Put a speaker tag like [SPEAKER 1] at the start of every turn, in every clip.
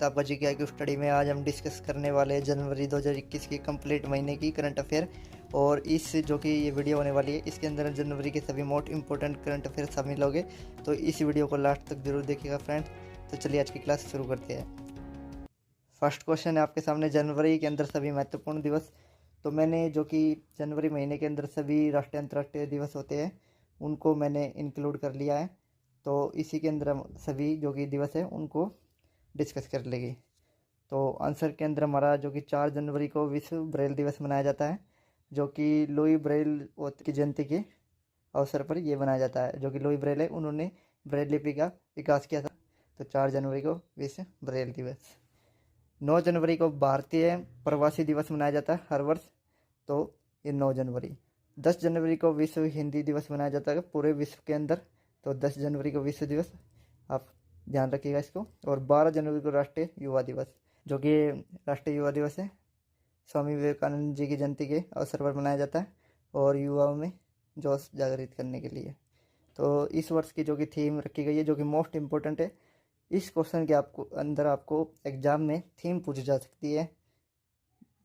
[SPEAKER 1] स्वागत है आपका जीके की स्टडी में। आज हम डिस्कस करने वाले हैं जनवरी 2021 की कंप्लीट महीने की करंट अफेयर। और इस जो कि ये वीडियो होने वाली है इसके अंदर जनवरी के सभी मोस्ट इंपॉर्टेंट करंट अफेयर शामिल होंगे, तो इस वीडियो को लास्ट तक जरूर देखिएगा फ्रेंड। तो चलिए आज की क्लास शुरू करते हैं। फर्स्ट क्वेश्चन है आपके सामने, जनवरी के अंदर सभी महत्वपूर्ण दिवस। तो मैंने जो कि जनवरी महीने के अंदर सभी राष्ट्रीय अंतर्राष्ट्रीय दिवस होते हैं उनको मैंने इंक्लूड कर लिया है। तो इसी के अंदर हम सभी जो कि दिवस है उनको डिस्कस कर लेंगे। तो आंसर के अंदर हमारा जो कि 4 जनवरी को विश्व ब्रेल दिवस मनाया जाता है, जो कि लुई ब्रेल की जयंती के अवसर पर यह मनाया जाता है। जो कि लुई ब्रेल है उन्होंने ब्रेल लिपि का विकास किया था। तो 4 जनवरी को विश्व ब्रेल दिवस। 9 जनवरी को भारतीय प्रवासी दिवस मनाया जाता है हर वर्ष, तो ये 9 जनवरी। 10 जनवरी को विश्व हिंदी दिवस मनाया जाता है पूरे विश्व के अंदर, तो 10 जनवरी को विश्व दिवस, आप ध्यान रखिएगा इसको। और 12 जनवरी को राष्ट्रीय युवा दिवस, जो कि राष्ट्रीय युवा दिवस है स्वामी विवेकानंद जी की जयंती के अवसर पर मनाया जाता है और युवाओं में जोश जागृत करने के लिए। तो इस वर्ष की जो कि थीम रखी गई है जो कि मोस्ट इम्पोर्टेंट है, इस क्वेश्चन के आपको एग्जाम में थीम पूछी जा सकती है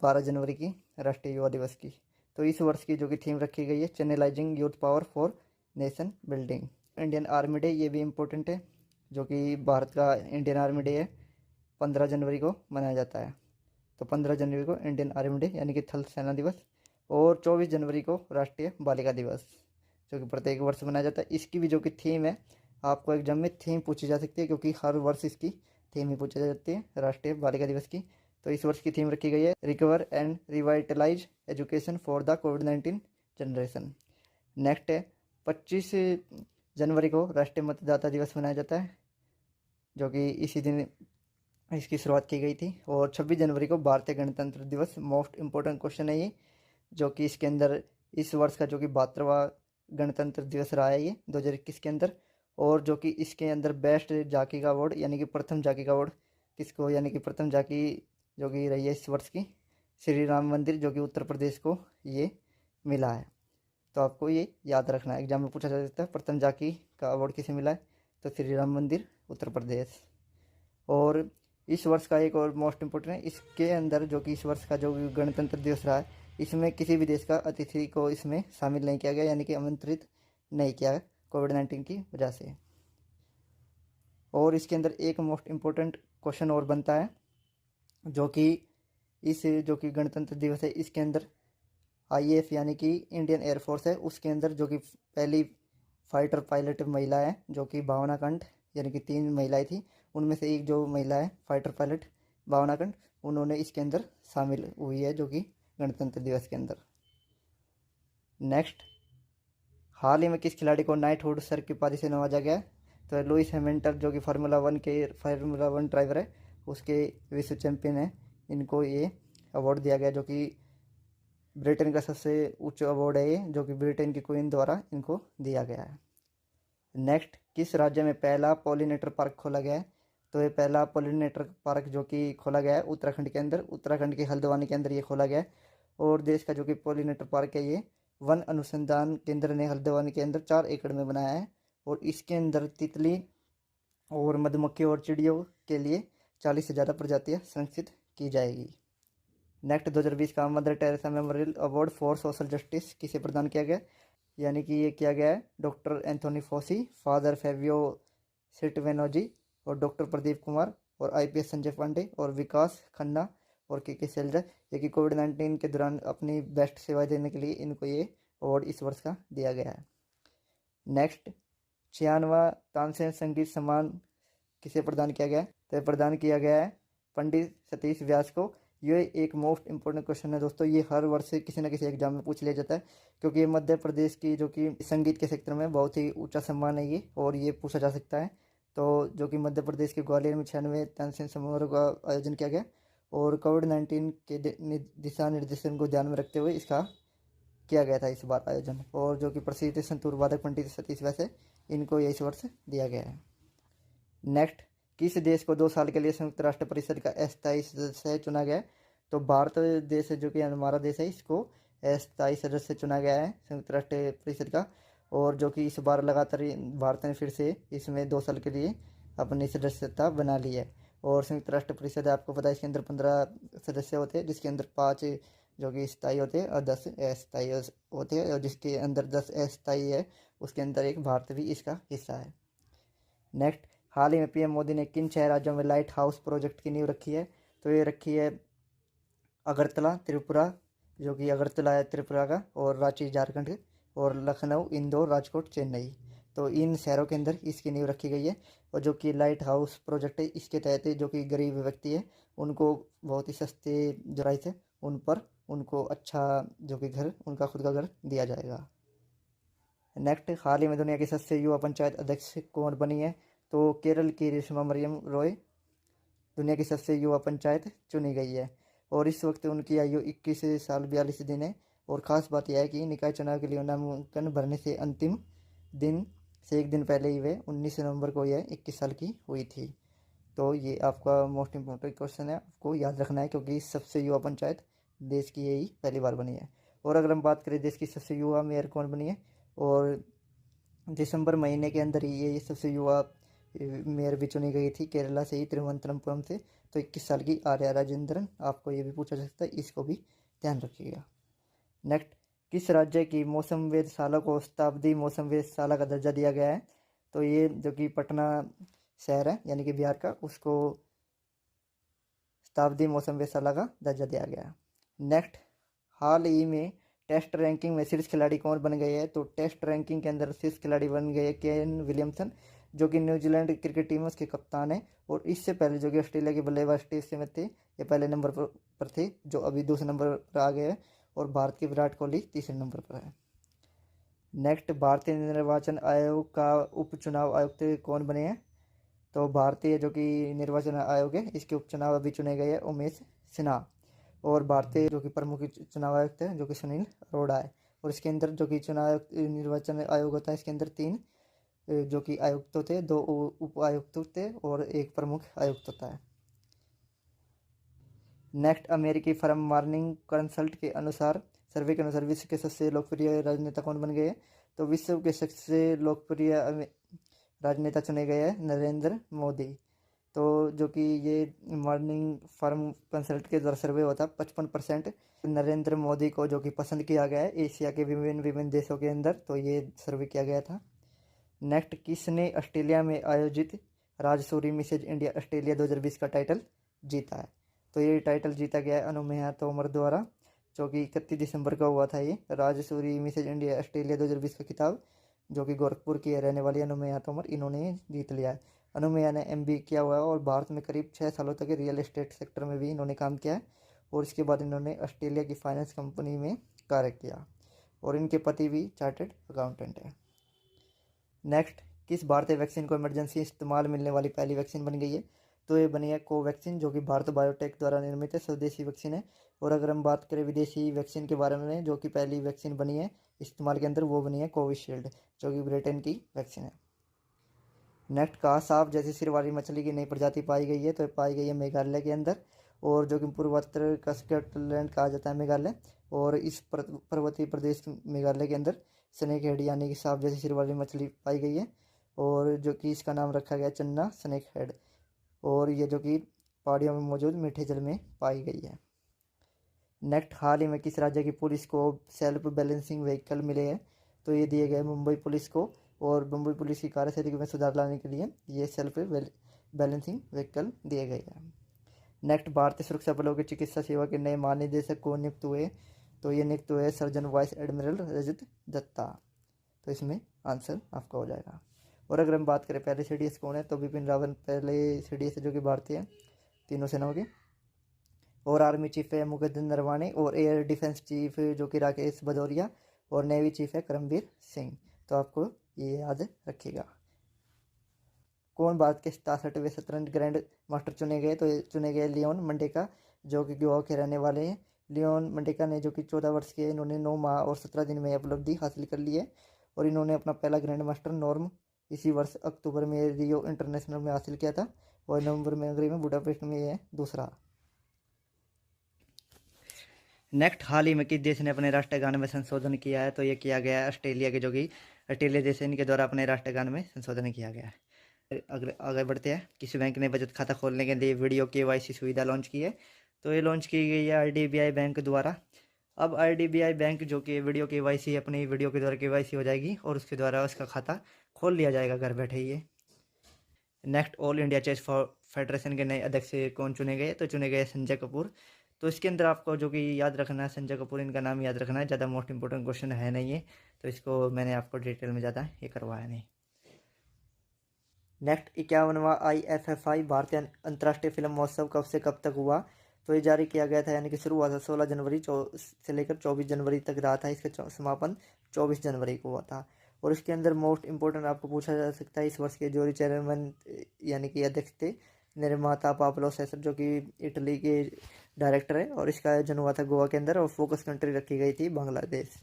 [SPEAKER 1] 12 जनवरी की राष्ट्रीय युवा दिवस की। तो इस वर्ष की जो कि थीम रखी गई है channelising youth power for nation building. Indian army day ये भी इम्पोर्टेंट है, जो कि भारत का इंडियन आर्मी डे है 15 जनवरी को मनाया जाता है। तो 15 जनवरी को इंडियन आर्मी डे यानी कि थल सेना दिवस। और 24 जनवरी को राष्ट्रीय बालिका दिवस, जो कि प्रत्येक वर्ष मनाया जाता है। इसकी भी जो कि थीम है आपको एग्जाम में थीम पूछी जा सकती है, क्योंकि हर वर्ष इसकी थीम ही पूछी जाती है राष्ट्रीय बालिका दिवस की। तो इस वर्ष की थीम रखी गई है recover and revitalise education for the covid generation. Next है 25 जनवरी को राष्ट्रीय मतदाता दिवस मनाया जाता है, जो कि इसी दिन इसकी शुरुआत की गई थी। और 26 जनवरी को भारतीय गणतंत्र दिवस। मोस्ट इम्पोर्टेंट क्वेश्चन है ये, जो कि इसके अंदर इस वर्ष का जो कि 72वां गणतंत्र दिवस रहा है ये 2021 के अंदर। और जो कि इसके अंदर बेस्ट झांकी का अवार्ड यानी कि प्रथम झांकी का अवार्ड किसको, यानी कि प्रथम झांकी जो कि रही है इस वर्ष की श्री राम मंदिर, जो कि उत्तर प्रदेश को ये मिला है। तो आपको ये याद रखना है, एग्जाम में पूछा जा सकता है प्रथम झांकी का अवार्ड किसे मिला है, तो श्री राम मंदिर उत्तर प्रदेश। और इस वर्ष का एक और मोस्ट इम्पोर्टेंट है, इसके अंदर जो कि इस वर्ष का जो गणतंत्र दिवस रहा है इसमें किसी भी देश का अतिथि को इसमें शामिल नहीं किया गया, यानी कि आमंत्रित नहीं किया कोविड-19 की वजह से। और इसके अंदर एक मोस्ट इम्पोर्टेंट क्वेश्चन और बनता है, जो कि इस जो कि गणतंत्र दिवस है इसके अंदर IAF यानी कि इंडियन एयरफोर्स है, उसके अंदर जो कि पहली फाइटर पायलट महिला है जो कि भावना कंठ, यानी कि 3 महिलाएं थी, उनमें से एक जो महिला है फाइटर पायलट भावना कंठ, उन्होंने इसके अंदर शामिल हुई है जो कि गणतंत्र दिवस के अंदर। नेक्स्ट, हाल ही में किस खिलाड़ी को नाइटहुड सर की उपाधि से नवाजा गया? तो लुइस हैमिल्टन जो कि फार्मूला 1 ड्राइवर है, उसके विश्व चैंपियन है, इनको ये अवार्ड दिया गया, जो कि ब्रिटेन का सबसे उच्च अवार्ड है ये, जो कि ब्रिटेन की क्वीन द्वारा इनको दिया गया है। नेक्स्ट, किस राज्य में पहला पॉलिनेटर पार्क खोला गया है? तो ये पहला पॉलिनेटर पार्क जो कि खोला गया है उत्तराखंड के अंदर, उत्तराखंड के हल्द्वानी के अंदर ये खोला गया है। और देश का जो कि पॉलिनेटर पार्क है ये वन अनुसंधान केंद्र ने हल्द्वानी के अंदर 4 एकड़ में बनाया है। और इसके अंदर तितली और मधुमक्खी और चिड़ियों के लिए 40 से ज़्यादा प्रजातियाँ संरक्षित की जाएगी। नेक्स्ट, 2020 का mother Teresa memorial award for social justice किसे प्रदान किया गया? यानी कि ये किया गया है doctor Anthony Fauci, father Fabio सिटवेनोजी और डॉक्टर प्रदीप कुमार और IPS संजय पांडे और विकास खन्ना और KK शैलजा, ये कि कोविड-19 के दौरान अपनी बेस्ट सेवाएं देने के लिए इनको ये अवार्ड इस वर्ष का दिया गया है। नेक्स्ट, 96वां तानसेन संगीत सम्मान किसे प्रदान किया गया? तो प्रदान किया गया है पंडित सतीश व्यास को। ये एक मोस्ट इंपॉर्टेंट क्वेश्चन है दोस्तों, ये हर वर्ष किसी न किसी एग्जाम में पूछ लिया जाता है, क्योंकि ये मध्य प्रदेश की जो कि संगीत के क्षेत्र में बहुत ही ऊंचा सम्मान है ये, और ये पूछा जा सकता है। तो जो कि मध्य प्रदेश के ग्वालियर में 96वें तानसेन समारोह का आयोजन किया गया और कोविड-19 के दिशा निर्देशन को ध्यान में रखते हुए इसका किया गया था इस बार आयोजन। और जो कि प्रसिद्ध संतूर वादक पंडित सतीश व्यास है, इनको ये इस वर्ष दिया गया है। नेक्स्ट, किस देश को 2 साल के लिए संयुक्त राष्ट्र परिषद का अस्थायी सदस्य चुना गया? तो भारत देश जो कि हमारा देश है, इसको अस्थायी सदस्य चुना गया है संयुक्त राष्ट्र परिषद का। और जो कि इस बार लगातार भारत ने फिर से इसमें 2 साल के लिए अपनी सदस्यता बना ली है। और संयुक्त राष्ट्र परिषद आपको पता है इसके अंदर 15 सदस्य होते हैं, जिसके अंदर 5 जो कि स्थायी होते हैं और 10 अस्थायी होते हैं, और जिसके अंदर 10 अस्थायी है उसके अंदर एक भारत भी इसका हिस्सा है। नेक्स्ट, हाल ही में पीएम मोदी ने किन 6 राज्यों में लाइट हाउस प्रोजेक्ट की नींव रखी है? तो ये रखी है अगरतला त्रिपुरा, जो कि अगरतला है त्रिपुरा का, और रांची झारखंड, और लखनऊ, इंदौर, राजकोट, चेन्नई। तो इन शहरों के अंदर इसकी नींव रखी गई है। और जो कि लाइट हाउस प्रोजेक्ट है इसके तहत जो कि गरीब व्यक्ति है उनको बहुत ही सस्ते जो प्राइस है उन पर उनको अच्छा जो कि घर, उनका खुद का घर दिया जाएगा। नेक्स्ट, हाल ही में दुनिया की सबसे युवा पंचायत अध्यक्ष कौन बनी है? तो केरल की रेशमा मरियम रॉय दुनिया की सबसे युवा पंचायत चुनी गई है, और इस वक्त उनकी आयु 21 साल 42 दिन है। और ख़ास बात यह है कि निकाय चुनाव के लिए नामांकन भरने से अंतिम दिन से एक दिन पहले ही वे 19 नवंबर को यह 21 साल की हुई थी। तो ये आपका मोस्ट इम्पोर्टेंट क्वेश्चन है, आपको याद रखना है, क्योंकि सबसे युवा पंचायत देश की यही पहली बार बनी है। और अगर हम बात करें देश की सबसे युवा मेयर कौन बनी है, और दिसंबर महीने के अंदर ही ये सबसे युवा मेयर भी चुनी गई थी केरला से ही, तिरुवनंतपुरम से। तो 21 साल की आर्या राजेंद्रन, आपको ये भी पूछा जा सकता है, इसको भी ध्यान रखिएगा। नेक्स्ट, किस राज्य की मौसम वेधशाला को शताब्दी मौसम वेधशाला का दर्जा दिया गया है? तो ये जो कि पटना शहर है यानी कि बिहार का, उसको शताब्दी मौसम वेधशाला का दर्जा दिया गया है। नेक्स्ट, हाल ही में टेस्ट रैंकिंग में शीर्ष खिलाड़ी कौन बन गए हैं? तो टेस्ट रैंकिंग के अंदर शीर्ष खिलाड़ी बन गए केन विलियमसन, जो कि न्यूजीलैंड क्रिकेट टीम के कप्तान है। और इससे पहले जो कि ऑस्ट्रेलिया के बल्लेबाज स्टीव स्मिथ थे, ये पहले नंबर पर थे, जो अभी दूसरे नंबर पर आ गए हैं। और भारत के विराट कोहली तीसरे नंबर पर है। नेक्स्ट, भारतीय निर्वाचन आयोग का उपचुनाव आयुक्त कौन बने हैं? तो भारतीय जो कि निर्वाचन आयोग है इसके उपचुनाव अभी चुने गए हैं उमेश सिन्हा। और भारतीय जो कि प्रमुख चुनाव आयुक्त है जो कि सुनील अरोड़ा है। और इसके अंदर जो कि चुनाव निर्वाचन आयोग होता है, इसके अंदर 3 जो कि आयुक्त होते हैं, 2 उप आयुक्त होते हैं और 1 प्रमुख आयुक्त होता है। नेक्स्ट, अमेरिकी फर्म मॉर्निंग कंसल्ट के अनुसार, सर्वे के अनुसार विश्व के सबसे लोकप्रिय राजनेता कौन बन गए? तो विश्व के सबसे लोकप्रिय राजनेता चुने गए हैं नरेंद्र मोदी। तो जो कि ये मॉर्निंग फर्म कंसल्ट के द्वारा सर्वे होता है, 55% नरेंद्र मोदी को जो कि पसंद किया गया है एशिया के विभिन्न देशों के अंदर। तो ये सर्वे किया गया था। नेक्स्ट, किसने ऑस्ट्रेलिया में आयोजित राजसूरी मिसेज इंडिया ऑस्ट्रेलिया 2020 का टाइटल जीता है? तो ये टाइटल जीता गया है अनुमेया तोमर द्वारा, जो कि 31 दिसंबर का हुआ था। ये राजसूरी मिसेज इंडिया ऑस्ट्रेलिया 2020 का खिताब जो कि गोरखपुर की रहने वाली अनुमेया तोमर, इन्होंने जीत लिया है। अनुमेया ने MBA किया हुआ है और भारत में करीब 6 सालों तक रियल एस्टेट सेक्टर में भी इन्होंने काम किया है। और इसके बाद इन्होंने ऑस्ट्रेलिया की फाइनेंस कंपनी में कार्य किया, और इनके पति भी चार्टर्ड अकाउंटेंट है। नेक्स्ट, किस भारतीय वैक्सीन को इमरजेंसी इस्तेमाल मिलने वाली पहली वैक्सीन बन गई है? तो ये बनी है कोवैक्सीन, जो कि भारत बायोटेक द्वारा निर्मित है, स्वदेशी वैक्सीन है। और अगर हम बात करें विदेशी वैक्सीन के बारे में, जो कि पहली वैक्सीन बनी है इस्तेमाल के अंदर, वो बनी है कोविशील्ड, जो कि ब्रिटेन की वैक्सीन है। नेक्स्ट, कहा सांप जैसी सिर वाली मछली की नई प्रजाति पाई गई है? तो पाई गई है मेघालय के अंदर, और जो कि पूर्वोत्तर का स्कॉटलैंड कहा जाता है मेघालय। और इस पर्वतीय प्रदेश मेघालय के अंदर स्नेक हेड यानी कि सांप जैसी सिर वाली मछली पाई गई है, और जो कि इसका नाम रखा गया चन्ना स्नेक हेड। और ये जो कि पहाड़ियों में मौजूद मीठे जल में पाई गई है। नेक्स्ट, हाल ही में किस राज्य की पुलिस को सेल्फ बैलेंसिंग व्हीकल मिले हैं? तो ये दिए गए मुंबई पुलिस को, और मुंबई पुलिस की कार्यशैली में सुधार लाने के लिए ये सेल्फ बैलेंसिंग व्हीकल दिए गए हैं। नेक्स्ट, भारतीय सुरक्षा बलों की चिकित्सा सेवा के नए महानिदेशक को नियुक्त हुए? तो ये नियुक्त हुए सर्जन वाइस एडमिरल रजत दत्ता। तो इसमें आंसर आपका हो जाएगा। और अगर हम बात करें पहले CDS कौन है, तो बिपिन रावत पहले CDS है जो कि भारतीय है तीनों सेनाओं के। और आर्मी चीफ है मुकुंद नरवाणे, और एयर डिफेंस चीफ जो कि राकेश भदौरिया, और नेवी चीफ है करमबीर सिंह। तो आपको ये याद रखिएगा। कौन भारत के 67वें शतरंज ग्रैंड मास्टर चुने गए? तो चुने गए लियोन मंडेका, जो कि गोवा के रहने वाले हैं। लियोन मंडेका ने जो कि 14 वर्ष के, इन्होंने 9 माह और 17 दिन में उपलब्धि हासिल कर ली है। और इन्होंने अपना पहला ग्रैंड मास्टर नॉर्म इसी वर्ष अक्टूबर में रियो इंटरनेशनल में हासिल किया था, और नवंबर में हंगरी में बुडापेस्ट में ये दूसरा। नेक्स्ट, हाल ही में किस देश ने अपने राष्ट्रीय गान में संशोधन किया है? तो ये किया गया है ऑस्ट्रेलिया के, जो कि ऑस्ट्रेलिया देश है, इनके द्वारा अपने राष्ट्रीय गान में संशोधन किया गया है। अगर आगे बढ़ते हैं, किस बैंक ने बचत खाता खोलने के लिए वीडियो केवाईसी सुविधा लॉन्च की है? तो ये लॉन्च की गई है आईडीबीआई बैंक द्वारा। अब आईडीबीआई बैंक जो कि वीडियो केवाईसी, अपनी वीडियो के द्वारा केवाईसी हो जाएगी और उसके द्वारा उसका खाता खोल लिया जाएगा घर बैठे ही। Next, all India chess federation के नए अध्यक्ष कौन चुने गए? तो चुने गए संजय कपूर। तो इसके अंदर आपको जो कि याद रखना है, संजय कपूर इनका नाम याद रखना है, ज़्यादा मोस्ट इंपॉर्टेंट क्वेश्चन है नहीं है, तो इसको मैंने आपको डिटेल में ज़्यादा ये करवाया नहीं। नेक्स्ट, 51वां IFFI भारतीय अंतर्राष्ट्रीय फिल्म महोत्सव कब से कब तक हुआ? तो ये जारी किया गया था, यानी कि शुरू हुआ था 16 जनवरी से लेकर 24 जनवरी तक रहा था। इसका समापन 24 जनवरी को हुआ था। और इसके अंदर मोस्ट इंपॉर्टेंट आपको पूछा जा सकता है, इस वर्ष के जोरी चेयरमैन यानी कि अध्यक्ष थे निर्माता पाब्लो सेसर, जो कि इटली के डायरेक्टर है। और इसका आयोजन हुआ था गोवा के अंदर और फोकस कंट्री रखी गई थी बांग्लादेश।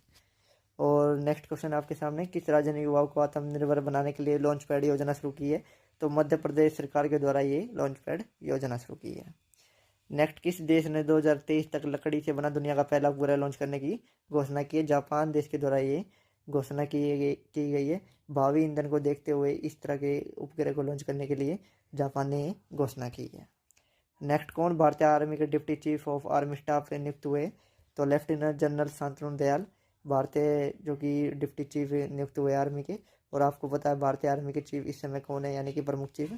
[SPEAKER 1] और नेक्स्ट क्वेश्चन आपके सामने, किस राज्य ने युवाओं को आत्मनिर्भर बनाने के लिए लॉन्च पैड योजना शुरू की है? तो मध्य प्रदेश सरकार के द्वारा ये लॉन्च पैड योजना शुरू की है। नेक्स्ट, किस देश ने 2023 तक लकड़ी से बना दुनिया का पहला उपग्रह लॉन्च करने की घोषणा की है? जापान देश के द्वारा ये घोषणा की गई है। भावी ईंधन को देखते हुए इस तरह के उपग्रह को लॉन्च करने के लिए जापान ने घोषणा की है। नेक्स्ट, कौन भारतीय आर्मी के deputy chief of army staff नियुक्त हुए? तो लेफ्टिनेंट जनरल शांतनु दयाल भारतीय जो कि डिप्टी चीफ नियुक्त हुए आर्मी के। और आपको पता है भारतीय आर्मी के चीफ इस समय कौन है, यानी कि प्रमुख चीफ?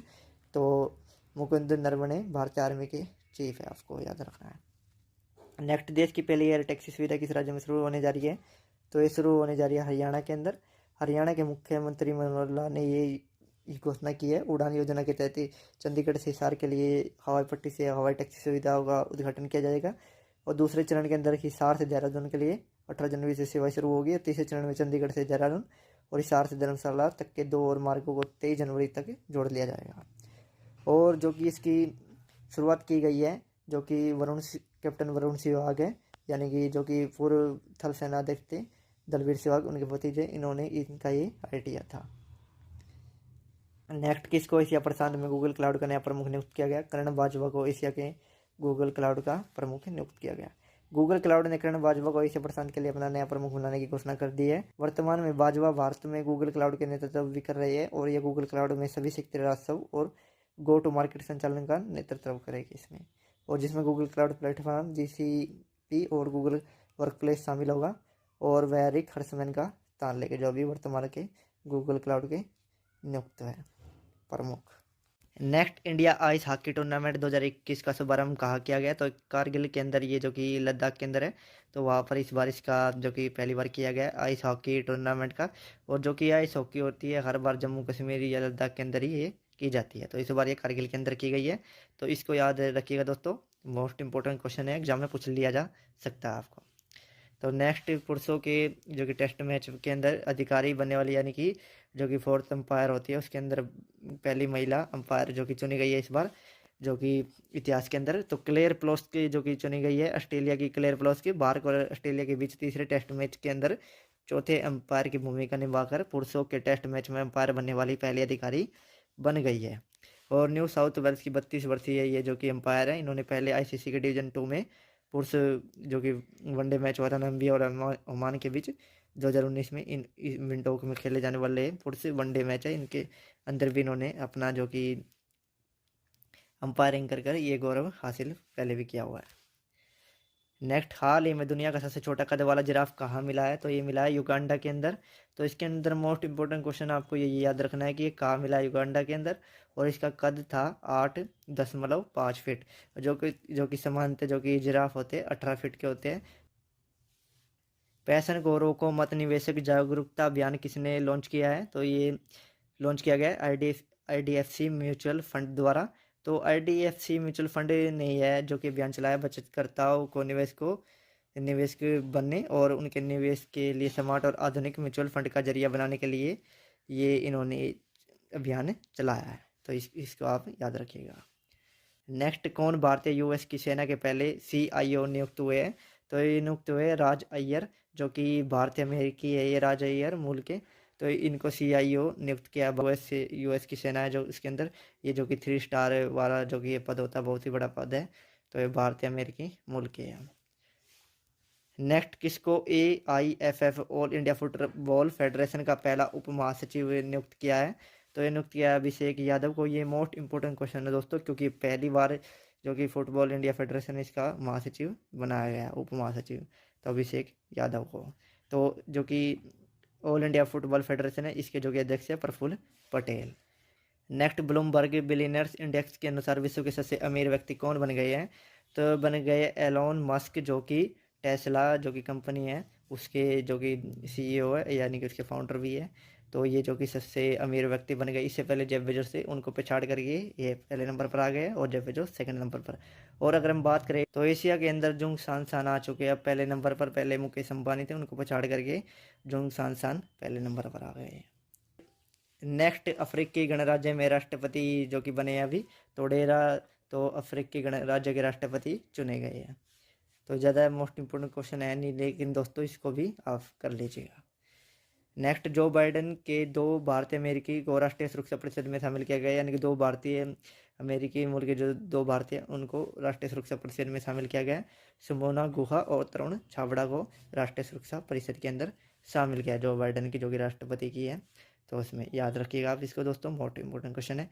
[SPEAKER 1] तो मुकुंद नरवणे भारतीय आर्मी के चीफ है, आपको याद रखना है। नेक्स्ट, देश की पहली एयर टैक्सी सुविधा किस राज्य में शुरू होने जा रही है? तो ये शुरू होने जा रही है हरियाणा के अंदर। हरियाणा के मुख्यमंत्री मनोहर लाल ने ये घोषणा की है। उड़ान योजना के तहत चंडीगढ़ से हिसार के लिए हवाई पट्टी से हवाई टैक्सी सुविधा का उद्घाटन किया जाएगा। और दूसरे चरण के अंदर हिसार से देहरादून के लिए 18 जनवरी से सेवा शुरू होगी। और तीसरे चरण में चंडीगढ़ से देहरादून और हिसार से धर्मशाला तक के 2 और मार्गों को 23 जनवरी तक जोड़ लिया जाएगा। और जो कि इसकी शुरुआत की गई है, जो कि कैप्टन वरुण सहवाग है, यानी कि जो कि पूर्व थल सेना अध्यक्ष थे दलवीर सहवाग, उनके भतीजे, इन्होंने इनका ये आइडिया था। नेक्स्ट, किसको एशिया प्रशांत में गूगल क्लाउड का नया प्रमुख नियुक्त किया गया? करण बाजवा को एशिया के गूगल क्लाउड का प्रमुख नियुक्त किया गया। गूगल क्लाउड ने करण बाजवा को एशिया प्रशांत के लिए अपना नया प्रमुख बनाने की घोषणा कर दी है। वर्तमान में बाजवा भारत में गूगल क्लाउड के नेतृत्व भी कर रही है और ये गूगल क्लाउड में सभी क्षेत्रीय राजस्व और गो टू मार्केट संचालन का नेतृत्व करेगी इसमें, और जिसमें गूगल क्लाउड प्लेटफॉर्म GCP और गूगल वर्कप्लेस शामिल होगा। और वह रिक हर्समैन का स्थान लेके, जो भी वर्तमान के गूगल क्लाउड के नियुक्त है प्रमुख। Next, India ice hockey tournament 2021 का शुभारंभ कहाँ किया गया? तो कारगिल के अंदर, ये जो कि लद्दाख के अंदर है, तो वहाँ पर इस बार इसका जो कि पहली बार किया गया आइस हॉकी टूर्नामेंट का। और जो कि आइस हॉकी होती है हर बार जम्मू कश्मीर या लद्दाख के अंदर ही ये की जाती है, तो इस बार ये कारगिल के अंदर की गई है। तो इसको याद रखिएगा दोस्तों, मोस्ट इंपॉर्टेंट क्वेश्चन है, एग्जाम में पूछ लिया जा सकता है आपको। तो नेक्स्ट, पुरुषों के जो कि टेस्ट मैच के अंदर अधिकारी बनने वाली, यानी कि जो कि फोर्थ अंपायर होती है, उसके अंदर पहली महिला अंपायर जो कि चुनी गई है इस बार, जो कि इतिहास के अंदर, तो क्लेयर प्लोस की जो कि चुनी गई है, ऑस्ट्रेलिया की क्लेयर प्लोस की। भारत और ऑस्ट्रेलिया के बीच तीसरे टेस्ट मैच के अंदर चौथे अंपायर की भूमिका निभाकर पुरुषों के टेस्ट मैच में अंपायर बनने वाली पहली अधिकारी बन गई है। और न्यू साउथ वेल्स की 32 वर्षीय ये जो कि अंपायर है, इन्होंने पहले ICC के डिवीजन 2 में पुरुष जो कि वनडे मैच हुआ था नाम्बिया और ओमान के बीच 2019 में, इन विंडोक में खेले जाने वाले पुरुष वनडे मैच है, इनके अंदर भी इन्होंने अपना जो कि अंपायरिंग कर ये गौरव हासिल पहले भी किया हुआ है। नेक्स्ट, हाल ही में दुनिया का सबसे छोटा कद वाला जिराफ कहाँ मिला है? तो ये मिला है युगांडा के अंदर। तो इसके अंदर मोस्ट इंपॉर्टेंट क्वेश्चन आपको ये याद रखना है कि ये कहाँ मिला है, युगांडा के अंदर। और इसका कद था 8.5 फीट, जो कि समानते जो कि जिराफ होते हैं 18 फीट के होते हैं। पैशन को रोको मत निवेशक जागरूकता अभियान किसने लॉन्च किया है? तो ये लॉन्च किया गया है IDFC म्यूचुअल फंड द्वारा। तो IDFC म्यूचुअल फंड ने है जो कि अभियान चलाया बचतकर्ताओं को निवेश के बनने और उनके निवेश के लिए स्मार्ट और आधुनिक म्यूचुअल फंड का जरिया बनाने के लिए ये इन्होंने अभियान चलाया है, तो इसको आप याद रखिएगा। नेक्स्ट, कौन भारतीय US की सेना के पहले CIO नियुक्त हुए हैं? तो ये नियुक्त हुए राज अय्यर, जो कि भारतीय अमेरिकी है ये राज अय्यर मूल के। तो इनको CIO नियुक्त किया US की सेना है जो इसके अंदर, ये जो कि 3 स्टार वाला जो कि ये पद होता है, बहुत ही बड़ा पद है, तो ये भारतीय अमेरिकी मूल के हैं। नेक्स्ट, किसको AIFF all India football federation का पहला उप महासचिव नियुक्त किया है? तो ये नियुक्त किया अभिषेक यादव को। ये मोस्ट इंपॉर्टेंट क्वेश्चन है दोस्तों, क्योंकि पहली बार जो कि फुटबॉल इंडिया फेडरेशन इसका महासचिव बनाया गया, उप महासचिव, तो अभिषेक यादव को। तो जो कि ऑल इंडिया फुटबॉल फेडरेशन है, इसके जो कि अध्यक्ष है Praful Patel. Next, Bloomberg billionaires index के अनुसार विश्व के सबसे अमीर व्यक्ति कौन बन गए हैं? तो बन गए एलोन मस्क, जो कि टेस्ला जो कि कंपनी है उसके जो कि CEO है, यानी कि उसके फाउंडर भी है। तो ये जो कि सबसे अमीर व्यक्ति बन गए। इससे पहले जेफ बेजोस से उनको पछाड़ करके ये पहले नंबर पर आ गए और जेफ बेजोस सेकंड नंबर पर। और अगर हम बात करें तो एशिया के अंदर जुंग सान आ चुके हैं अब पहले नंबर पर। पहले मुकेश अंबानी थे, उनको पछाड़ करके जुंग सान पहले नंबर पर आ गए। नेक्स्ट, अफ्रीकी गणराज्य में राष्ट्रपति जो कि बने हैं अभी तोडेरा, तो अफ्रीकी गणराज्य के राष्ट्रपति चुने गए हैं। तो ज़्यादा मोस्ट इंपोर्टेंट क्वेश्चन है नहीं, लेकिन दोस्तों इसको भी आप कर लीजिएगा। नेक्स्ट, जो बाइडेन के 2 भारतीय अमेरिकी को राष्ट्रीय सुरक्षा परिषद में शामिल किया गया, यानी कि 2 भारतीय अमेरिकी मूल के जो 2 भारतीय उनको राष्ट्रीय सुरक्षा परिषद में शामिल किया गया। सुमोना गुहा और तरुण छाबड़ा को राष्ट्रीय सुरक्षा परिषद के अंदर शामिल किया, जो बाइडेन की जो कि राष्ट्रपति की है। तो उसमें याद रखिएगा आप इसको दोस्तों, मोस्ट इंपोर्टेंट क्वेश्चन है।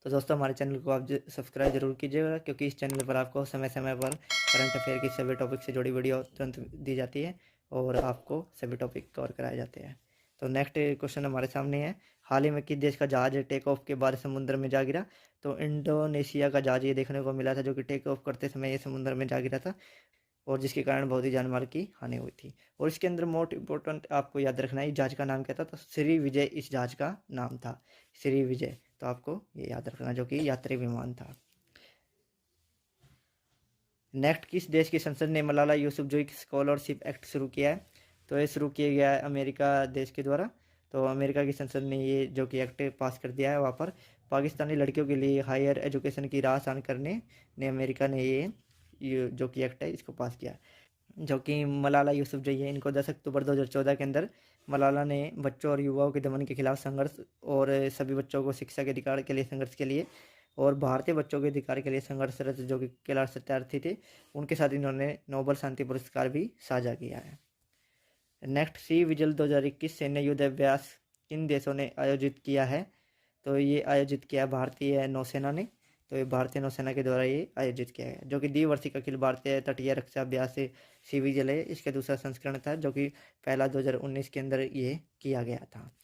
[SPEAKER 1] तो दोस्तों हमारे चैनल को आप सब्सक्राइब जरूर कीजिएगा, क्योंकि इस चैनल पर आपको समय समय पर करंट अफेयर की सभी टॉपिक से जुड़ी वीडियो तुरंत दी जाती है और आपको सभी टॉपिक कवर कराए जाते हैं। तो नेक्स्ट क्वेश्चन हमारे सामने है, हाल ही में किस देश का जहाज टेक ऑफ के बाद समुद्र में जा गिरा? तो इंडोनेशिया का जहाज ये देखने को मिला था, जो कि टेक ऑफ करते समय ये समुद्र में जा गिरा था और जिसके कारण बहुत ही जानमाल की हानि हुई थी। और इसके अंदर मोस्ट इंपॉर्टेंट आपको याद रखना है, इस जहाज का नाम क्या था? तो श्री विजय इस जहाज का नाम था, श्री विजय। तो आपको ये याद रखना, जो कि यात्री विमान था। नेक्स्ट, किस देश की संसद ने मलाला यूसुफजई स्कॉलरशिप एक्ट शुरू किया है? तो ये शुरू किया गया है अमेरिका देश के द्वारा। तो अमेरिका की संसद ने ये जो कि एक्ट पास कर दिया है। वहाँ पर पाकिस्तानी लड़कियों के लिए हायर एजुकेशन की राह आसान करने ने अमेरिका ने ये जो कि एक्ट है इसको पास किया, जो कि मलाला यूसुफजई है। इनको 10 अक्टूबर 2014 के अंदर मलाला ने बच्चों और युवाओं के दमन के खिलाफ संघर्ष और सभी बच्चों को शिक्षा के अधिकार के लिए संघर्ष के लिए और भारतीय बच्चों के अधिकार के लिए संघर्षरत जो कि कैलाश सत्यार्थी थे, उनके साथ इन्होंने नोबेल शांति पुरस्कार भी साझा किया है। नेक्स्ट, सी विजिल 2021 सैन्य युद्ध अभ्यास किन देशों ने आयोजित किया है? तो ये आयोजित किया भारतीय नौसेना ने। तो ये भारतीय नौसेना के द्वारा ये आयोजित किया गया, जो कि द्विवार्षिक अखिल भारतीय तटीय रक्षा अभ्यास से सी विजिल है। इसका दूसरा संस्करण था, जो कि पहला 2019 के अंदर ये किया गया था।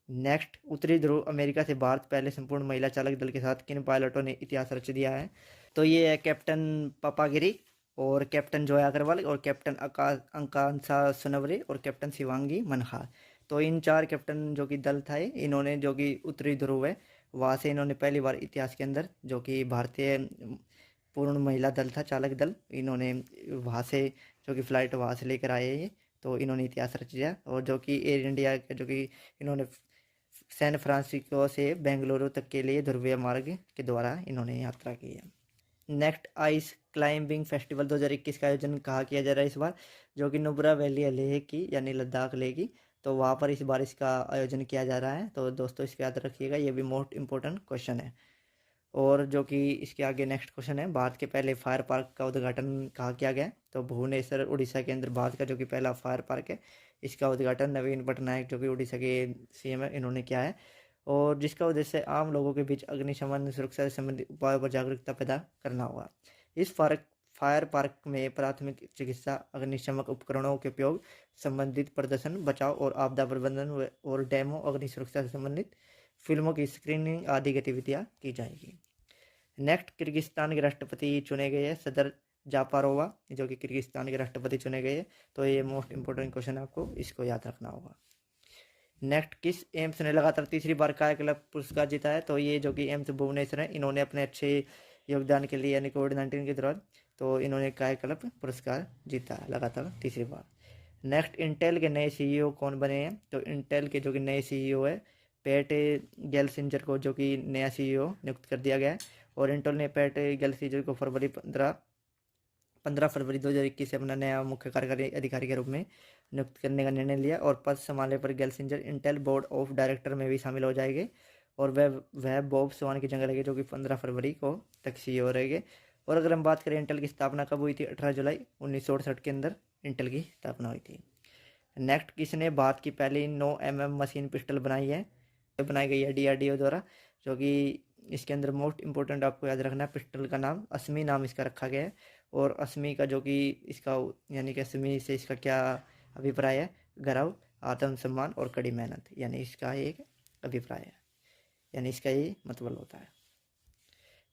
[SPEAKER 1] नेक्स्ट, उत्तरी ध्रुव अमेरिका से भारत पहले संपूर्ण महिला चालक दल के साथ किन पायलटों ने इतिहास रच दिया है? तो ये है कैप्टन पापागिरी और कैप्टन जोया अग्रवाल और कैप्टन आकांक्षा सुनवरे और कैप्टन शिवांगी मनहार। तो इन 4 कैप्टन जो कि दल था, इन्होंने जो कि उत्तरी ध्रुव है वहाँ से इन्होंने पहली बार इतिहास के अंदर, जो कि भारतीय पूर्ण महिला दल था चालक दल, इन्होंने वहाँ से जो कि फ्लाइट वहाँ से लेकर आए ये। तो इन्होंने इतिहास रच दिया। और जो कि एयर इंडिया का जो कि इन्होंने सैन फ्रांसिस्को से बेंगलुरु तक के लिए ध्रुवीय मार्ग के द्वारा इन्होंने यात्रा की है। नेक्स्ट, आइस क्लाइंबिंग फेस्टिवल 2021 का आयोजन कहाँ किया जा रहा है इस बार? जो कि नुब्रा वैली लेह की, यानी लद्दाख लेह की, तो वहाँ पर इस बार इसका आयोजन किया जा रहा है। तो दोस्तों इसको याद रखिएगा, ये भी मोस्ट इंपॉर्टेंट क्वेश्चन है। और जो कि इसके आगे नेक्स्ट क्वेश्चन है, भारत के पहले फायर पार्क का उद्घाटन कहाँ किया गया? तो भुवनेश्वर उड़ीसा के अंदर भारत का जो कि पहला फायर पार्क है, इसका उद्घाटन नवीन पटनायक जो कि उड़ीसा के CM है, इन्होंने किया है। और जिसका उद्देश्य आम लोगों के बीच अग्निशमन सुरक्षा से संबंधित उपायों पर जागरूकता पैदा करना होगा। इस फायर पार्क में प्राथमिक चिकित्सा, अग्निशमक उपकरणों के उपयोग, संबंधित प्रदर्शन, बचाव और आपदा प्रबंधन और डेमो, अग्नि सुरक्षा से संबंधित फिल्मों की स्क्रीनिंग आदि गतिविधियाँ की जाएगी। नेक्स्ट, किर्गिस्तान के राष्ट्रपति चुने गए हैं सदर जापारोवा, जो कि किर्गिस्तान के राष्ट्रपति चुने गए हैं। तो ये मोस्ट इंपॉर्टेंट क्वेश्चन है, आपको इसको याद रखना होगा। नेक्स्ट, किस एम्स ने लगातार तीसरी बार कायाकल्प पुरस्कार जीता है? तो ये जो कि एम्स भुवनेश्वर है, इन्होंने अपने अच्छे योगदान के लिए, यानी कोविड-19 के दौरान, तो इन्होंने कायाकल्प पुरस्कार जीता है लगातार तीसरी बार। नेक्स्ट, इंटेल के नए CEO कौन बने हैं? तो इंटेल के जो कि नए CEO है पैट गेल्सिंजर को जो कि नया CEO नियुक्त कर दिया गया है। और इंटेल ने पैट गेल्सिंजर को 15 फरवरी 2021 से अपना नया मुख्य कार्यकारी अधिकारी के रूप में नियुक्त करने का निर्णय लिया। और पद संभालने पर गेल्सिंजर इंटेल बोर्ड ऑफ डायरेक्टर में भी शामिल हो जाएंगे और वह बॉब स्वान की जगह लेंगे, जो कि 15 फरवरी को तक CEO रहेंगे। और अगर हम बात करें इंटेल की स्थापना कब हुई थी? 18 जुलाई 1968 के अंदर इंटेल की स्थापना हुई थी। नेक्स्ट, किसने भारत की पहली 9mm मशीन पिस्टल बनाई है? बनाई गई है DRDO द्वारा, जो कि इसके अंदर मोस्ट इम्पोर्टेंट आपको याद रखना है, पिस्टल का नाम अस्मी नाम इसका रखा गया है। और अस्मी का जो कि इसका यानी कि अस्मी से इसका क्या अभिप्राय है, गौरव, आत्मसम्मान और कड़ी मेहनत, यानी इसका एक अभिप्राय है, यानी इसका ये मतलब होता है।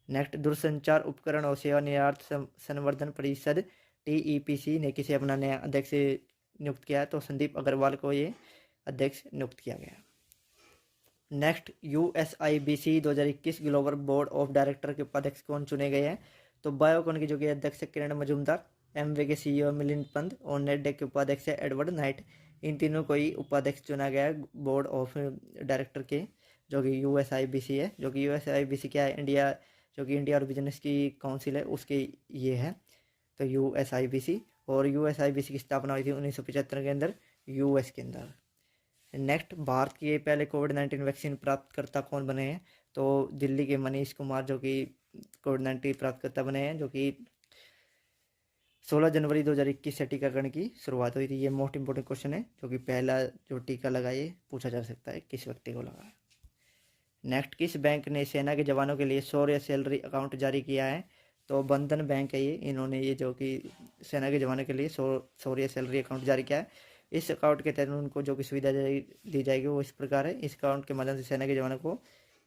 [SPEAKER 1] नेक्स्ट, दूरसंचार उपकरण और सेवा निर्यात संवर्धन परिषद TEPC ने किसे अपना नया अध्यक्ष नियुक्त किया है, तो संदीप अग्रवाल को ये अध्यक्ष नियुक्त किया गया। Next, USIBC 2021 global board of director के उपाध्यक्ष कौन चुने गए हैं, तो बायोकॉन के जो कि अध्यक्ष किरण मजूमदार, एमवे के CEO मिलिंद पंत और नेटडेक के उपाध्यक्ष है एडवर्ड नाइट। इन तीनों को ही उपाध्यक्ष चुना गया है बोर्ड ऑफ डायरेक्टर के, जो कि USIBC है। जो कि USIBC क्या है, इंडिया, जो कि इंडिया और बिजनेस की काउंसिल है उसके ये है, तो USIBC। और USIBC की स्थापना हुई थी 1975 के अंदर US के अंदर। नेक्स्ट, भारत के पहले कोविड-19 वैक्सीन प्राप्तकर्ता कौन बने हैं, तो दिल्ली के मनीष कुमार जो कि कोविड-19 प्राप्तकर्ता बने हैं, जो कि 16 जनवरी 2021 से टीकाकरण की शुरुआत हुई थी। ये मोस्ट इंपोर्टेंट क्वेश्चन है, जो कि पहला जो टीका लगा ये पूछा जा सकता है किस व्यक्ति को लगा है। नेक्स्ट, किस बैंक ने सेना के जवानों के लिए शौर्य सैलरी अकाउंट जारी किया है, तो बंधन बैंक है ये, इन्होंने ये जो कि सेना के जवानों के लिए शौर्य सैलरी अकाउंट जारी किया है। इस अकाउंट के तहत उनको जो कि सुविधा दी जाएगी वो इस प्रकार है। इस अकाउंट के माध्यम से सेना के जवानों को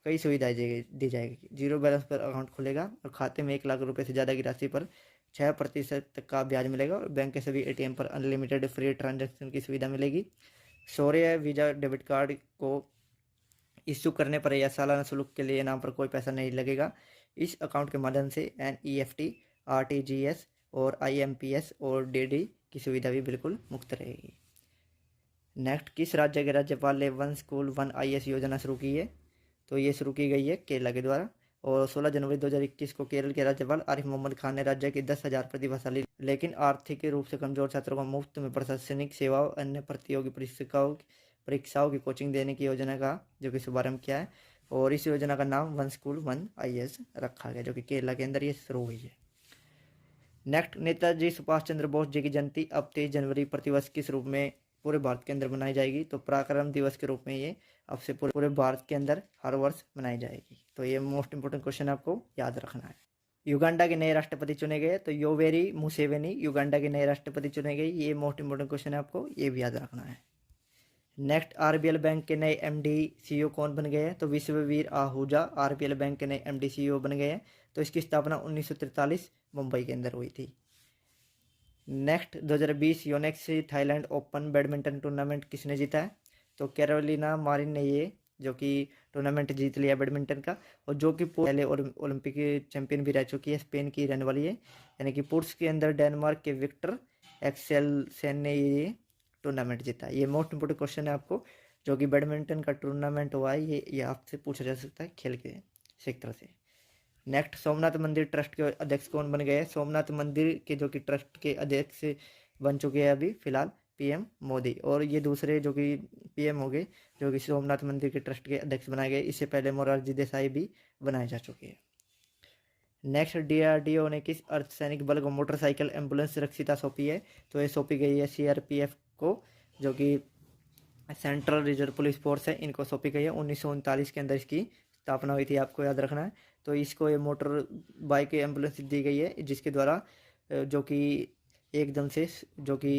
[SPEAKER 1] कई सुविधाएं दी जाएगी। 0 बैलेंस पर अकाउंट खुलेगा और खाते में 1 लाख रुपये से ज़्यादा की राशि पर 6% तक का ब्याज मिलेगा और बैंक के सभी ATM पर अनलिमिटेड फ्री ट्रांजैक्शन की सुविधा मिलेगी। शौर्य वीज़ा डेबिट कार्ड को इश्यू करने पर या सालाना शुल्क के लिए नाम पर कोई पैसा नहीं लगेगा। इस अकाउंट के माध्यम से NEFT, RTGS और IMPS और DD की सुविधा भी बिल्कुल मुफ्त रहेगी। नेक्स्ट, किस राज्य के राज्यपाल ने 1 स्कूल 1 IS योजना शुरू की है, तो ये शुरू की गई है केरला के द्वारा। और 16 जनवरी 2021 को केरल के राज्यपाल आरिफ मोहम्मद खान ने राज्य के 10,000 प्रतिभाशाली लेकिन आर्थिक रूप से कमजोर छात्रों को मुफ्त में प्रशासनिक सेवाओं अन्य प्रतियोगी परीक्षाओं की कोचिंग देने की योजना का जो कि शुभारंभ किया है। और इस योजना का नाम 1 स्कूल 1 IS रखा गया, जो कि केरला के अंदर ये शुरू हुई है। नेक्स्ट, नेताजी सुभाष चंद्र बोस जी की जयंती अब 23 जनवरी प्रतिवर्ष किस रूप में पूरे भारत के अंदर मनाई जाएगी, तो पराक्रम दिवस के रूप में ये अब से पूरे भारत के अंदर हर वर्ष मनाई जाएगी। तो ये मोस्ट इंपोर्टेंट क्वेश्चन आपको याद रखना है। युगांडा के नए राष्ट्रपति चुने गए, तो योवेरी मुसेवेनी युगांडा के नए राष्ट्रपति चुने गए। ये मोस्ट इंपोर्टेंट क्वेश्चन है, आपको ये भी याद रखना है। नेक्स्ट, RBL बैंक के नए MD CEO कौन बन गए हैं, तो विश्ववीर आहूजा RBL बैंक के नए MD CEO बन गए हैं। तो इसकी स्थापना 1943 मुंबई के अंदर हुई थी। Next, 2020 Yonex Thailand open badminton tournament किसने जीता है, तो कैरोलिना मारिन ने ये जो कि टूर्नामेंट जीत लिया बैडमिंटन का, और जो कि पहले ओलंपिक चैंपियन भी रह चुकी है, स्पेन की रहने वाली है। यानी कि पुरुष के अंदर डेनमार्क के विक्टर एक्सेलसेन ने ये टूर्नामेंट जीता। ये मोस्ट इंपोर्टेंट क्वेश्चन है आपको, जो कि बैडमिंटन का टूर्नामेंट हुआ है, ये आपसे पूछा जा सकता है खेल के क्षेत्र से। नेक्स्ट, सोमनाथ मंदिर ट्रस्ट के अध्यक्ष कौन बन गए हैं, सोमनाथ मंदिर के जो कि ट्रस्ट के अध्यक्ष बन चुके हैं अभी फिलहाल PM मोदी, और ये दूसरे जो कि PM हो गए जो कि सोमनाथ मंदिर के ट्रस्ट के अध्यक्ष बनाए गए। इससे पहले मोरारजी देसाई भी बनाए जा चुके हैं। नेक्स्ट, DRDO ने किस अर्धसैनिक बल को मोटरसाइकिल एम्बुलेंस सुरक्षिता सौंपी है, तो ये सौंपी गई है CRPF को, जो कि सेंट्रल रिजर्व पुलिस फोर्स है, इनको सौंपी गई है। 1939 के अंदर इसकी स्थापना हुई थी, आपको याद रखना है। तो इसको ये मोटर बाइक एम्बुलेंस दी गई है, जिसके द्वारा जो कि एकदम से जो कि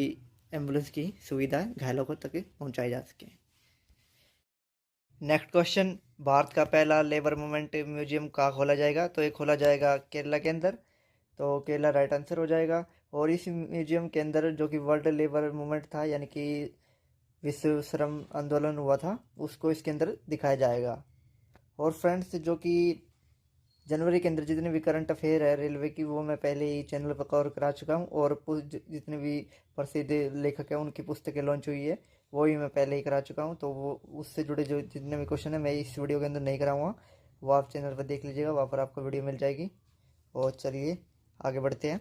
[SPEAKER 1] एम्बुलेंस की सुविधा घायलों को तक पहुंचाई जा सके। नेक्स्ट क्वेश्चन, भारत का पहला लेबर मूवमेंट म्यूजियम कहाँ खोला जाएगा, तो ये खोला जाएगा केरला के अंदर, तो केरला राइट आंसर हो जाएगा। और इस म्यूजियम के अंदर जो कि वर्ल्ड लेबर मूवमेंट था, यानी कि विश्व श्रम आंदोलन हुआ था, उसको इसके अंदर दिखाया जाएगा। और फ्रेंड्स, जो कि जनवरी के अंदर जितने भी करंट अफेयर है रेलवे की, वो मैं पहले ही चैनल पर कवर करा चुका हूँ। और जितने भी प्रसिद्ध लेखक हैं उनकी पुस्तकें लॉन्च हुई है, वो ही मैं पहले ही करा चुका हूँ। तो वो उससे जुड़े जो जितने भी क्वेश्चन है मैं इस वीडियो के अंदर नहीं कराऊँगा, वो आप चैनल पर देख लीजिएगा, वहाँ पर आपको वीडियो मिल जाएगी। और चलिए आगे बढ़ते हैं।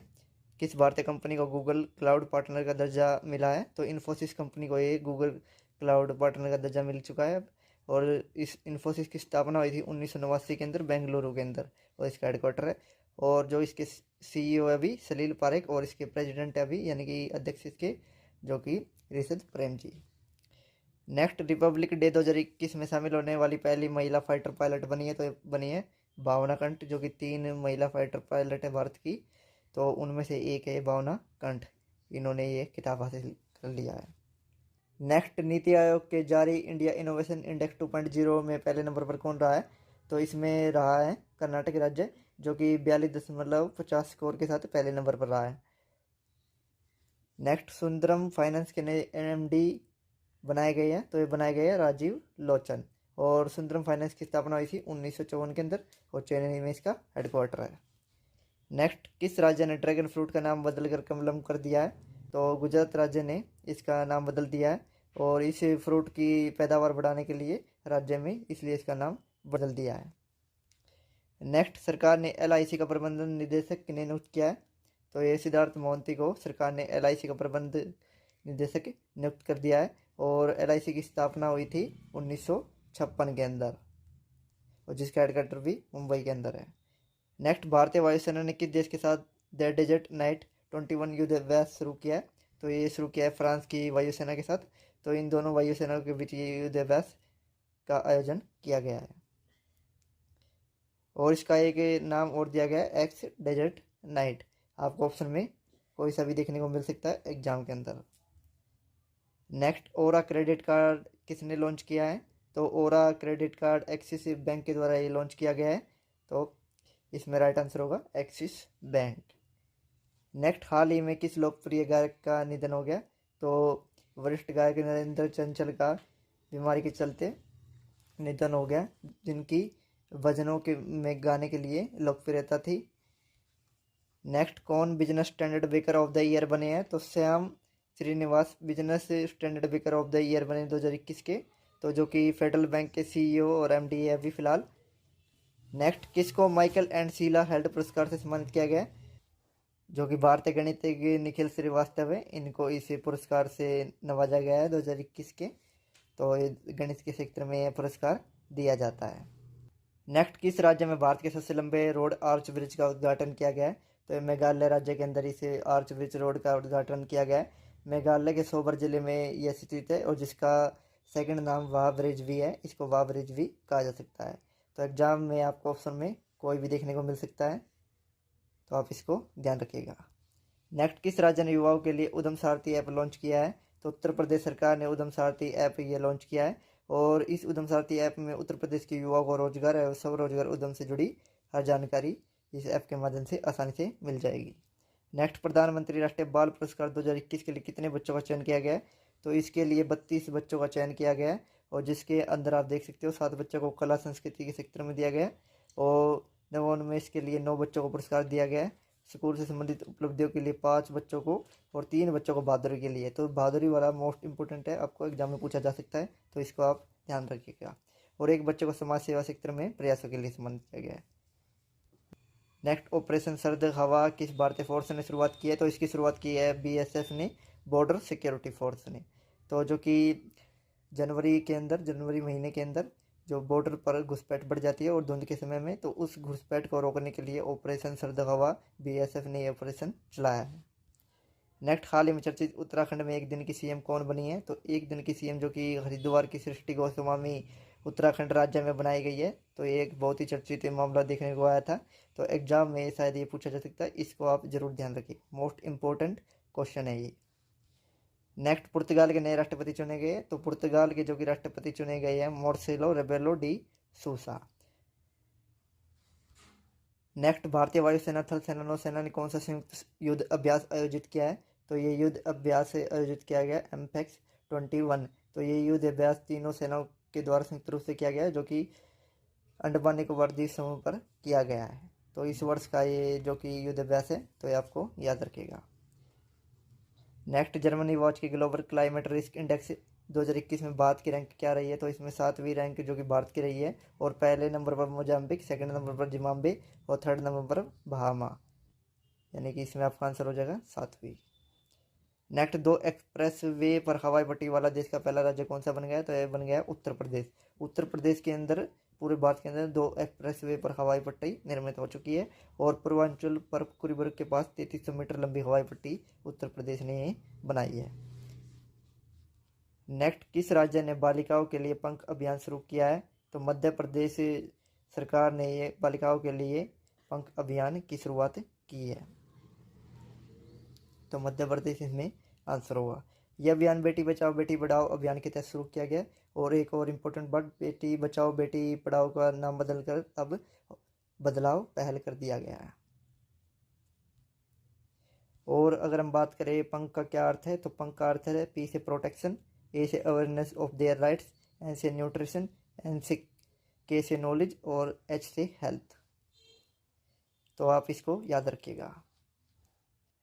[SPEAKER 1] किस भारतीय कंपनी को गूगल क्लाउड पार्टनर का दर्जा मिला है, तो इन्फोसिस कंपनी को ये गूगल क्लाउड पार्टनर का दर्जा मिल चुका है। और इस इन्फोसिस की स्थापना हुई थी 1989 के अंदर बेंगलुरु के अंदर, और इसका हेडक्वार्टर है। और जो इसके CEO है अभी सलील पारेख, और इसके प्रेसिडेंट है अभी, यानी कि अध्यक्ष इसके जो कि Rishabh Prem ji. Next Republic day 2021 में शामिल होने वाली पहली महिला फाइटर पायलट बनी है, तो बनी है भावना कंठ, जो कि 3 महिला फाइटर पायलट है भारत की, तो उनमें से एक है भावना कंठ, इन्होंने ये खिताब हासिल कर लिया है। नेक्स्ट नीति आयोग के जारी इंडिया इनोवेशन इंडेक्स 2.0 में पहले नंबर पर कौन रहा है, तो इसमें रहा है कर्नाटक राज्य, जो कि 42.50 स्कोर के साथ पहले नंबर पर रहा है। नेक्स्ट सुंदरम फाइनेंस के नए एमडी बनाए गए हैं, तो ये बनाए गए हैं राजीव लोचन, और सुंदरम फाइनेंस की स्थापना हुई थी 1954 के अंदर, और चेन्नई में इसका हेडक्वार्टर है। नेक्स्ट किस राज्य ने ड्रैगन फ्रूट का नाम बदलकर कमलम कर दिया है, तो गुजरात राज्य ने इसका नाम बदल दिया है, और इस फ्रूट की पैदावार बढ़ाने के लिए राज्य में इसलिए इसका नाम बदल दिया है। नेक्स्ट सरकार ने एलआईसी का प्रबंधन निदेशक किन्हें नियुक्त किया है, तो ये सिद्धार्थ मोहंती को सरकार ने एलआईसी का प्रबंध निदेशक नियुक्त कर दिया है, और एलआईसी की स्थापना हुई थी 1956 के अंदर, और जिसका हेडक्वार्टर भी मुंबई के अंदर है। नेक्स्ट भारतीय वायुसेना ने किस देश के साथ द डेजर्ट नाइट 21 युद्ध अभ्यास शुरू किया है, तो ये शुरू किया है फ्रांस की वायुसेना के साथ, तो इन दोनों वायुसेनाओं के बीच ये युद्ध अभ्यास का आयोजन किया गया है, और इसका एक नाम और दिया गया है एक्स डेजर्ट नाइट। आपको ऑप्शन में कोई सा भी देखने को मिल सकता है एग्जाम के अंदर। नेक्स्ट ओरा क्रेडिट कार्ड किसने लॉन्च किया है, तो ओरा क्रेडिट कार्ड एक्सिस बैंक के द्वारा ये लॉन्च किया गया है, तो इसमें राइट आंसर होगा एक्सिस बैंक। नेक्स्ट हाल ही में किस लोकप्रिय गायक का निधन हो गया, तो वरिष्ठ गायक नरेंद्र चंचल का बीमारी के चलते निधन हो गया, जिनकी भजनों के में गाने के लिए लोकप्रियता थी। नेक्स्ट कौन business standard banker of the year बने हैं, तो Shyam Srinivas business standard banker of the year बने 2021 के, तो जो कि फेडरल बैंक के सीईओ और एमडी है अभी फिलहाल। नेक्स्ट किसको माइकल एंड शीला हेल्थ पुरस्कार से सम्मानित किया गया, जो कि भारतीय गणितज्ञ निखिल श्रीवास्तव है, इनको इस पुरस्कार से नवाजा गया है 2021 के, तो ये गणित के क्षेत्र में यह पुरस्कार दिया जाता है। नेक्स्ट किस राज्य में भारत के सबसे लंबे रोड आर्च ब्रिज का उद्घाटन किया गया है, तो ये मेघालय राज्य के अंदर इस आर्च ब्रिज रोड का उद्घाटन किया गया है। मेघालय के सोबर जिले में यह स्थित है, और जिसका सेकंड नाम वाह ब्रिज भी है, इसको वाह ब्रिज भी कहा जा सकता है। तो एग्जाम में आपको ऑप्शन में कोई भी देखने को मिल सकता है, तो आप इसको ध्यान रखिएगा। नेक्स्ट किस राज्य ने युवाओं के लिए उद्यम सारथी ऐप लॉन्च किया है, तो उत्तर प्रदेश सरकार ने उद्यम सारथी ऐप ये लॉन्च किया है, और इस उद्यम सारथी ऐप में उत्तर प्रदेश के युवाओं को रोजगार एवं स्वरोजगार उद्यम से जुड़ी हर जानकारी इस ऐप के माध्यम से आसानी से मिल जाएगी। नेक्स्ट प्रधानमंत्री राष्ट्रीय बाल पुरस्कार 2021 के लिए कितने बच्चों का चयन किया गया है, तो इसके लिए 32 बच्चों का चयन किया गया है, और जिसके अंदर आप देख सकते हो 7 बच्चों को कला संस्कृति के क्षेत्र में दिया गया है, और नवोन्मेष के लिए 9 बच्चों को पुरस्कार दिया गया है, स्कूल से संबंधित उपलब्धियों के लिए 5 बच्चों को, और 3 बच्चों को बहादुरी के लिए। तो बहादुरी वाला मोस्ट इंपॉर्टेंट है, आपको एग्जाम में पूछा जा सकता है, तो इसको आप ध्यान रखिएगा। और 1 बच्चे को समाज सेवा क्षेत्र में प्रयासों के लिए सम्मानित किया गया है। नेक्स्ट ऑपरेशन सर्द हवा किस भारतीय फोर्स ने शुरुआत की है, तो इसकी शुरुआत की है बीएसएफ ने, बॉर्डर सिक्योरिटी फोर्स ने, तो जो कि जनवरी महीने के अंदर जो बॉर्डर पर घुसपैठ बढ़ जाती है और धुंध के समय में, तो उस घुसपैठ को रोकने के लिए ऑपरेशन सर्द हवा बीएसएफ ने यह ऑपरेशन चलाया है। नेक्स्ट हाल ही में चर्चित उत्तराखंड में एक दिन की सीएम कौन बनी है, तो एक दिन की सीएम जो कि हरिद्वार की सृष्टि गोस्वामी उत्तराखंड राज्य में बनाई गई है, तो ये एक बहुत ही चर्चित मामला देखने को आया था, तो एग्जाम में शायद ये पूछा जा सकता है, इसको आप जरूर ध्यान रखिए, मोस्ट इंपॉर्टेंट क्वेश्चन है ये। नेक्स्ट पुर्तगाल के नए राष्ट्रपति चुने गए, तो पुर्तगाल के जो कि राष्ट्रपति चुने गए हैं मार्सेलो रेबेलो डी सूसा। नेक्स्ट भारतीय वायुसेना थल सेना नौसेना ने कौन सा संयुक्त युद्ध अभ्यास आयोजित किया है, तो ये युद्ध अभ्यास आयोजित किया गया एमपेक्स 21, तो ये युद्ध अभ्यास तीनों सेनाओं के द्वारा संयुक्त रूप से किया गया है, जो कि अंडमान निकोबार द्वीप समूह पर किया गया है। तो इस वर्ष का ये जो कि युद्ध अभ्यास है, तो ये आपको याद रखिएगा। नेक्स्ट जर्मनी वॉच की ग्लोबल क्लाइमेट रिस्क इंडेक्स 2021 में भारत की रैंक क्या रही है, तो इसमें 7वीं रैंक जो कि भारत की रही है, और पहले नंबर पर मोजाम्बिक, सेकंड नंबर पर जिम्बाब्वे, और थर्ड नंबर पर बहामा, यानी कि इसमें आपका आंसर हो जाएगा 7वीं। नेक्स्ट 2 एक्सप्रेस वे पर हवाई पट्टी वाला देश का पहला राज्य कौन सा बन गया है, तो यह बन गया है उत्तर प्रदेश। उत्तर प्रदेश के अंदर पूरे भारत के अंदर 2 एक्सप्रेस वे पर हवाई पट्टी निर्मित हो चुकी है, और पूर्वांचल पर कुरीबर्ग के पास 3300 मीटर लंबी हवाई पट्टी उत्तर प्रदेश ने बनाई है। नेक्स्ट, किस राज्य ने बालिकाओं के लिए पंख अभियान शुरू किया है? तो मध्य प्रदेश सरकार ने ये बालिकाओं के लिए पंख अभियान की शुरुआत की है। तो मध्य प्रदेश इसमें आंसर होगा। यह अभियान बेटी बचाओ बेटी पढ़ाओ अभियान के तहत शुरू किया गया। और एक और इम्पोर्टेंट बात, बेटी बचाओ बेटी पढ़ाओ का नाम बदलकर अब बदलाव पहल कर दिया गया है। और अगर हम बात करें पंख का क्या अर्थ है, तो पंख का अर्थ है पी से प्रोटेक्शन, ए से awareness of their rights, N से न्यूट्रिशन, एन से के से नॉलेज और एच से हेल्थ। तो आप इसको याद रखिएगा।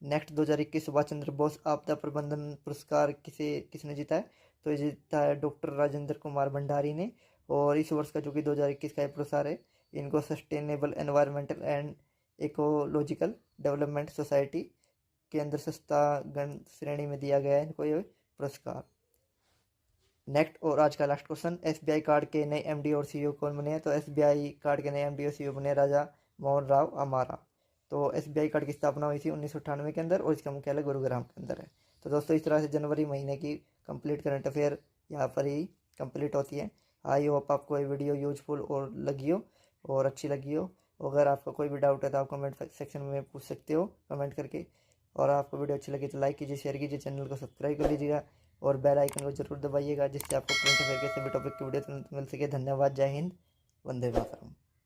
[SPEAKER 1] नेक्स्ट, 2021 सुभाष चंद्र बोस आपदा प्रबंधन पुरस्कार किसने जीता है? तो ये जीता है डॉक्टर राजेंद्र कुमार भंडारी ने। और इस वर्ष का जो कि 2021 का पुरस्कार है, इनको sustainable environmental and ecological development society के अंदर संस्थागण श्रेणी में दिया गया है इनको ये पुरस्कार। नेक्स्ट और आज का लास्ट क्वेश्चन, एसबीआई कार्ड के नए एमडी और सीईओ कौन बने हैं? तो एसबीआई कार्ड के नए एमडी और सीईओ बने राजा मोहन राव अमारा। तो एसबीआई कार्ड की स्थापना हुई थी 1998 के अंदर और इसका मुख्यालय गुरुग्राम के अंदर है। तो दोस्तों, इस तरह से जनवरी महीने की कंप्लीट करंट अफेयर यहाँ पर ही कंप्लीट होती है। आई होप आपको ये वीडियो यूजफुल और लगी हो और अच्छी लगी हो। अगर आपका कोई भी डाउट है तो आप कमेंट सेक्शन में पूछ सकते हो कमेंट करके। और आपको वीडियो अच्छी लगी तो लाइक कीजिए, शेयर कीजिए, चैनल को सब्सक्राइब कर लीजिएगा और बेल आइकन को जरूर दबाइएगा, जिससे आपको करंट अफेयर के सभी टॉपिक की वीडियो तुरंत मिल सके। धन्यवाद। जय हिंद। वंदे मातरम।